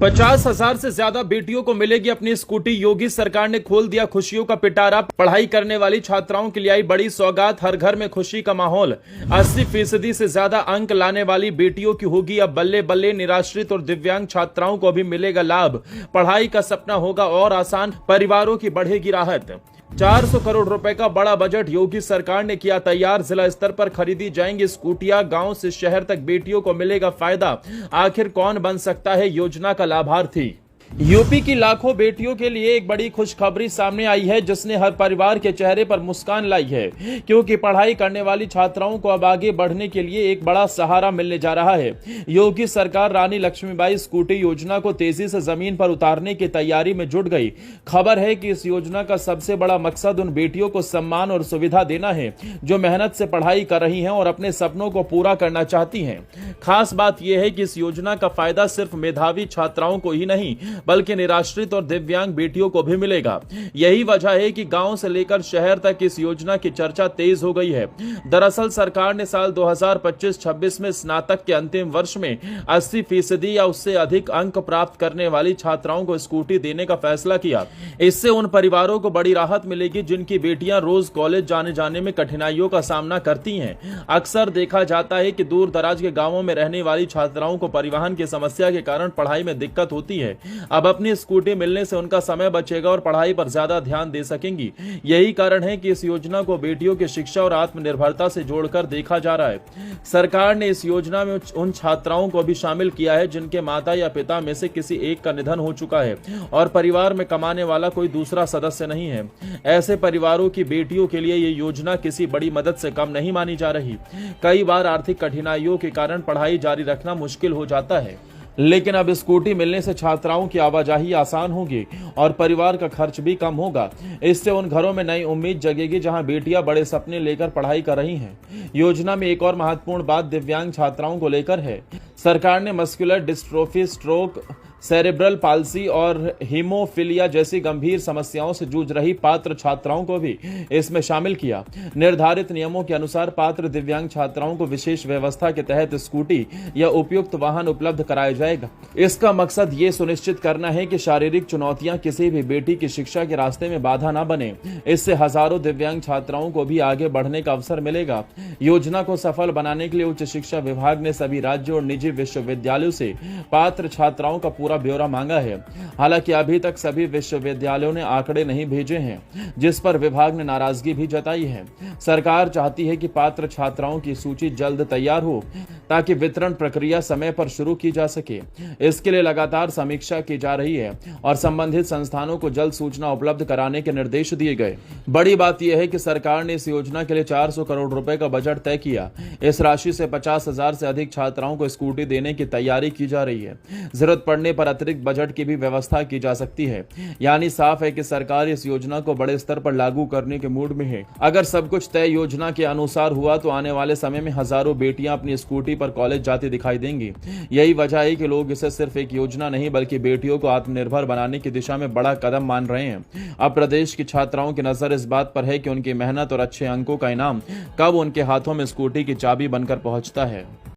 50,000 से ज्यादा बेटियों को मिलेगी अपनी स्कूटी। योगी सरकार ने खोल दिया खुशियों का पिटारा। पढ़ाई करने वाली छात्राओं के लिए आई बड़ी सौगात। हर घर में खुशी का माहौल। 80% से ज्यादा अंक लाने वाली बेटियों की होगी अब बल्ले बल्ले। निराश्रित और दिव्यांग छात्राओं को भी मिलेगा लाभ। पढ़ाई का सपना होगा और आसान। परिवारों की बढ़ेगी राहत। 400 करोड़ रुपए का बड़ा बजट योगी सरकार ने किया तैयार। जिला स्तर पर खरीदी जाएंगी स्कूटियां। गांव से शहर तक बेटियों को मिलेगा फायदा। आखिर कौन बन सकता है योजना का लाभार्थी? यूपी की लाखों बेटियों के लिए एक बड़ी खुशखबरी सामने आई है, जिसने हर परिवार के चेहरे पर मुस्कान लाई है, क्योंकि पढ़ाई करने वाली छात्राओं को अब आगे बढ़ने के लिए एक बड़ा सहारा मिलने जा रहा है। योगी सरकार रानी लक्ष्मीबाई स्कूटी योजना को तेजी से जमीन पर उतारने की तैयारी में जुट गई। खबर है कि इस योजना का सबसे बड़ा मकसद उन बेटियों को सम्मान और सुविधा देना है जो मेहनत से पढ़ाई कर रही हैं और अपने सपनों को पूरा करना चाहती हैं। खास बात यह है कि इस योजना का फायदा सिर्फ मेधावी छात्राओं को ही नहीं बल्कि निराश्रित और दिव्यांग बेटियों को भी मिलेगा। यही वजह है कि गांव से लेकर शहर तक इस योजना की चर्चा तेज हो गई है। दरअसल सरकार ने साल 2025-26 में स्नातक के अंतिम वर्ष में 80% या उससे अधिक अंक प्राप्त करने वाली छात्राओं को स्कूटी देने का फैसला किया। इससे उन परिवारों को बड़ी राहत मिलेगी जिनकी बेटियां रोज कॉलेज जाने जाने में कठिनाइयों का सामना करती हैं। अक्सर देखा जाता है कि दूर दराज के गांवों में रहने वाली छात्राओं को परिवहन की समस्या के कारण पढ़ाई में दिक्कत होती है। अब अपनी स्कूटी मिलने से उनका समय बचेगा और पढ़ाई पर ज्यादा ध्यान दे सकेंगी। यही कारण है कि इस योजना को बेटियों की शिक्षा और आत्मनिर्भरता से जोड़कर देखा जा रहा है। सरकार ने इस योजना में उन छात्राओं को भी शामिल किया है जिनके माता या पिता में से किसी एक का निधन हो चुका है और परिवार में कमाने वाला कोई दूसरा सदस्य नहीं है। ऐसे परिवारों की बेटियों के लिए ये योजना किसी बड़ी मदद से कम नहीं मानी जा रही। कई बार आर्थिक कठिनाइयों के कारण पढ़ाई जारी रखना मुश्किल हो जाता है, लेकिन अब स्कूटी मिलने से छात्राओं की आवाजाही आसान होगी और परिवार का खर्च भी कम होगा। इससे उन घरों में नई उम्मीद जगेगी जहां बेटियां बड़े सपने लेकर पढ़ाई कर रही हैं। योजना में एक और महत्वपूर्ण बात दिव्यांग छात्राओं को लेकर है। सरकार ने muscular dystrophy, stroke, cerebral palsy और हीमोफीलिया जैसी गंभीर समस्याओं से जूझ रही पात्र छात्राओं को भी इसमें शामिल किया। निर्धारित नियमों के अनुसार पात्र दिव्यांग छात्राओं को विशेष व्यवस्था के तहत स्कूटी या उपयुक्त वाहन उपलब्ध कराया जाएगा। इसका मकसद ये सुनिश्चित करना है कि शारीरिक चुनौतियां किसी भी बेटी की शिक्षा के रास्ते में बाधा न बने। इससे हजारों दिव्यांग छात्राओं को भी आगे बढ़ने का अवसर मिलेगा। योजना को सफल बनाने के लिए उच्च शिक्षा विभाग ने सभी राज्यों और निजी विश्वविद्यालयों से पात्र छात्राओं का ब्यौरा मांगा है। हालांकि अभी तक सभी विश्वविद्यालयों ने आंकड़े नहीं भेजे हैं, जिस पर विभाग ने नाराजगी भी जताई है। सरकार चाहती है कि पात्र छात्राओं की सूची जल्द तैयार हो ताकि वितरण प्रक्रिया समय पर शुरू की जा सके। इसके लिए लगातार समीक्षा की जा रही है और संबंधित संस्थानों को जल्द सूचना उपलब्ध कराने के निर्देश दिए गए। बड़ी बात यह है कि सरकार ने इस योजना के लिए 400 करोड़ रुपए का बजट तय किया। इस राशि से 50,000 से अधिक छात्राओं को स्कूटी देने की तैयारी की जा रही है। जरूरत पड़ने पर अतिरिक्त बजट की भी व्यवस्था की जा सकती है। यानी साफ है कि सरकार इस योजना को बड़े स्तर पर लागू करने के मूड में है। अगर सब कुछ तय योजना के अनुसार हुआ तो आने वाले समय में हजारों बेटियां अपनी स्कूटी पर कॉलेज जाती दिखाई देंगी। यही वजह है कि लोग इसे सिर्फ एक योजना नहीं बल्कि बेटियों को आत्मनिर्भर बनाने की दिशा में बड़ा कदम मान रहे हैं। अब प्रदेश की छात्राओं की नजर इस बात पर है कि उनकी मेहनत और अच्छे अंकों का इनाम कब उनके हाथों में स्कूटी की चाबी बनकर पहुंचता है।